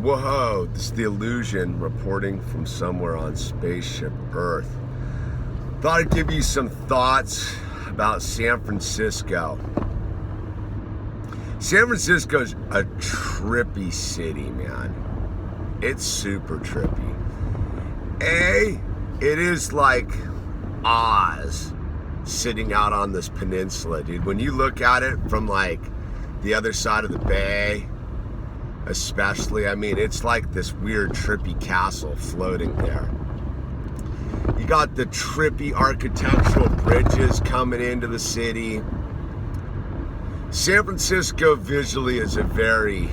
Whoa, this is the Illusion reporting from somewhere on spaceship Earth. Thought I'd give you some thoughts about San Francisco. San Francisco's a trippy city, man. It's super trippy. It is like Oz sitting out on this peninsula, dude. When you look at it from like the other side of the bay, especially, I mean, it's like this weird trippy castle floating there. You got the trippy architectural bridges coming into the city. San Francisco visually is a very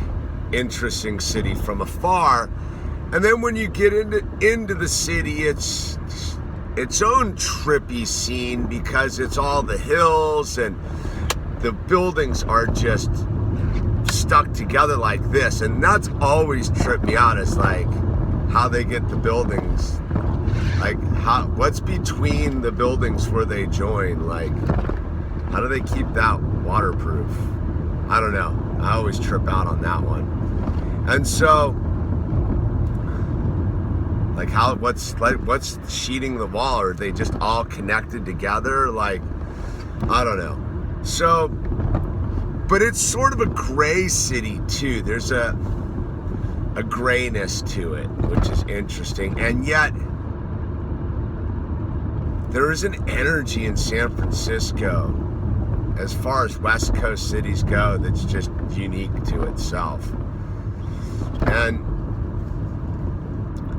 interesting city from afar. And then when you get into the city, it's its own trippy scene because it's all the hills and the buildings are just stuck together like this. And that's always tripped me out, is like how they get the buildings, like what's between the buildings where they join, like how do they keep that waterproof? I don't know. I always trip out on that one. And so like what's sheeting the wall? Are they just all connected together? Like, I don't know. So, but it's sort of a gray city too. There's a grayness to it, which is interesting. And yet there is an energy in San Francisco as far as West Coast cities go that's just unique to itself. And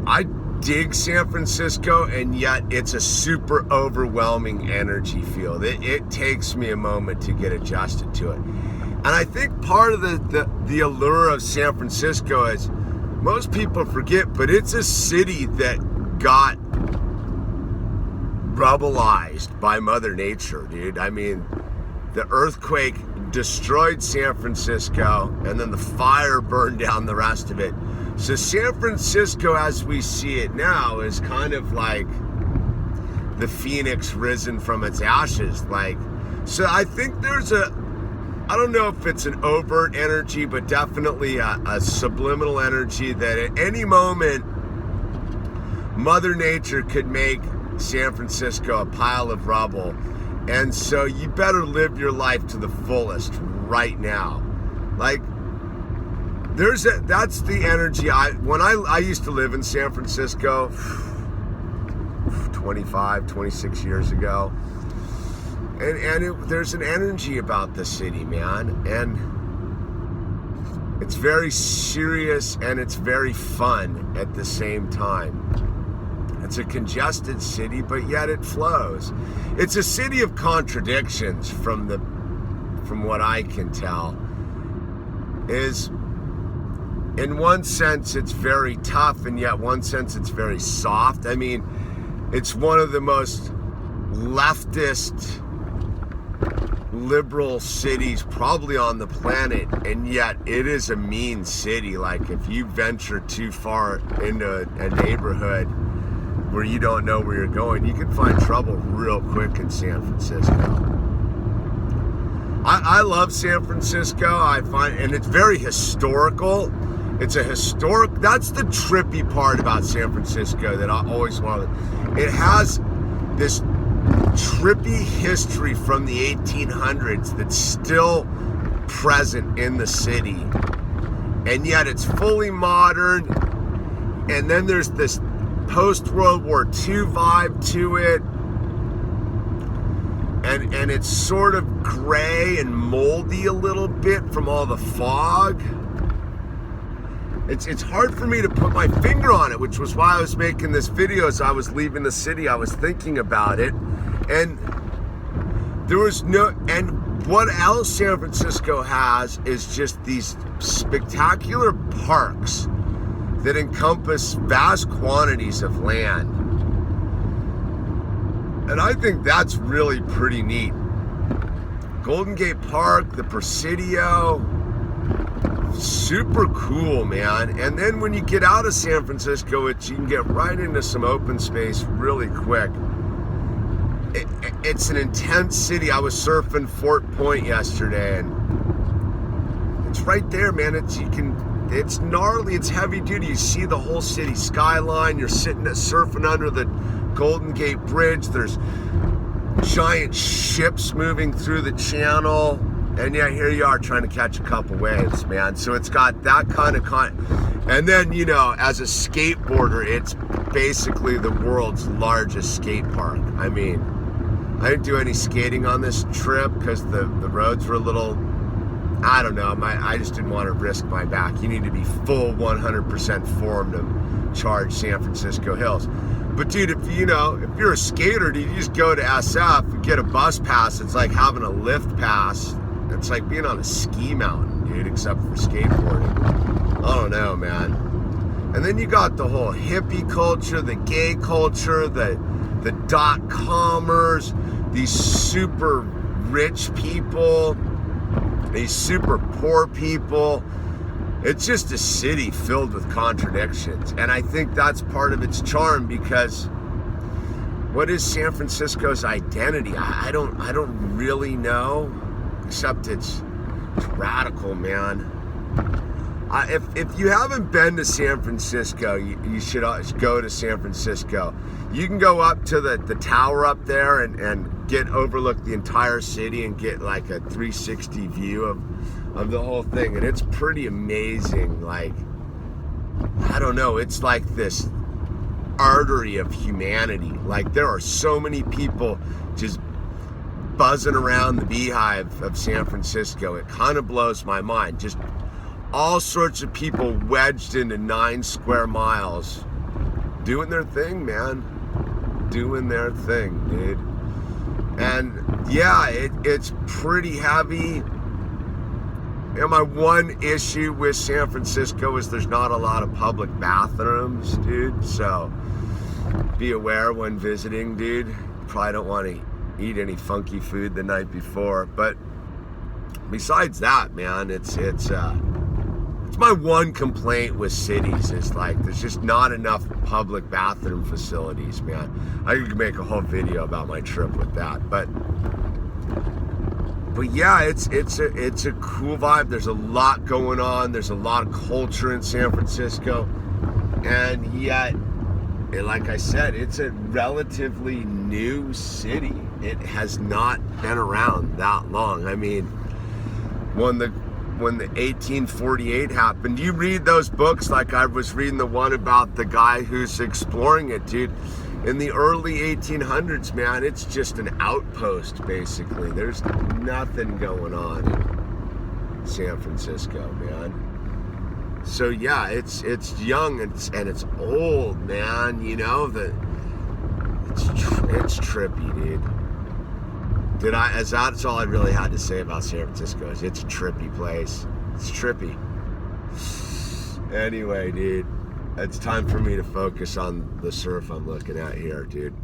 I dig San Francisco, and yet it's a super overwhelming energy field. It takes me a moment to get adjusted to it. And I think part of the allure of San Francisco is most people forget, but it's a city that got rubbleized by Mother Nature, dude. I mean, the earthquake destroyed San Francisco, and then the fire burned down the rest of it. So San Francisco, as we see it now, is kind of like the phoenix risen from its ashes. Like, so I think there's I don't know if it's an overt energy, but definitely a subliminal energy that at any moment, Mother Nature could make San Francisco a pile of rubble. And so you better live your life to the fullest right now. Like, that's the energy. When I used to live in San Francisco 26 years ago. And there's an energy about the city, man. And it's very serious and it's very fun at the same time. It's a congested city, but yet it flows. It's a city of contradictions from what I can tell. Is in one sense it's very tough, and yet one sense it's very soft. I mean, it's one of the most leftist, liberal cities probably on the planet, and yet it is a mean city. Like, if you venture too far into a neighborhood where you don't know where you're going, you can find trouble real quick in San Francisco. I love San Francisco. And it's very historical. It's that's the trippy part about San Francisco that I always wanted. It has this trippy history from the 1800s that's still present in the city. And yet it's fully modern. And then there's this post-World War II vibe to it. And it's sort of gray and moldy a little bit from all the fog. It's hard for me to put my finger on it, which was why I was making this video. As I was leaving the city, I was thinking about it. And there was and what else San Francisco has is just these spectacular parks that encompass vast quantities of land. And I think that's really pretty neat. Golden Gate Park, the Presidio, super cool, man. And then when you get out of San Francisco, you can get right into some open space really quick. It's an intense city. I was surfing Fort Point yesterday, and it's right there, man. You can it's gnarly, it's heavy duty. You see the whole city skyline. You're sitting surfing under the Golden Gate Bridge. There's giant ships moving through the channel. And yeah, here you are trying to catch a couple waves, man. So it's got that kind of and then, you know, as a skateboarder, it's basically the world's largest skate park. I mean, I didn't do any skating on this trip because the roads were a little, I don't know, I just didn't want to risk my back. You need to be full 100% form to charge San Francisco hills. But dude, if you're a skater, dude, you just go to SF and get a bus pass. It's like having a lift pass. It's like being on a ski mountain, dude, except for skateboarding. I don't know, man. And then you got the whole hippie culture, the gay culture, the dot-commers, these super rich people, these super poor people. It's just a city filled with contradictions. And I think that's part of its charm, because what is San Francisco's identity? I don't really know, except it's radical, man. If you haven't been to San Francisco, you should go to San Francisco. You can go up to the tower up there and overlook the entire city and get like a 360 view of the whole thing. And it's pretty amazing. Like, I don't know, it's like this artery of humanity. Like, there are so many people just buzzing around the beehive of San Francisco. It kind of blows my mind. Just all sorts of people wedged into 9 square miles, doing their thing, man. Doing their thing, dude. And yeah, it's pretty heavy. And my one issue with San Francisco is there's not a lot of public bathrooms, dude. So be aware when visiting, dude. Probably don't want to eat any funky food the night before. But besides that, man, it's my one complaint with cities is like there's just not enough public bathroom facilities, man. I could make a whole video about my trip with that, but yeah, it's a cool vibe. There's a lot going on. There's a lot of culture in San Francisco, and yet, like I said, it's a relatively new city. It has not been around that long. I mean, when the 1848 happened, you read those books, like I was reading the one about the guy who's exploring it, dude. In the early 1800s, man, it's just an outpost, basically. There's nothing going on in San Francisco, man. So yeah, it's young and it's old, man. You know, it's trippy, dude. That's all I really had to say about San Francisco. Is it's a trippy place. It's trippy. Anyway, dude, it's time for me to focus on the surf I'm looking at here, dude.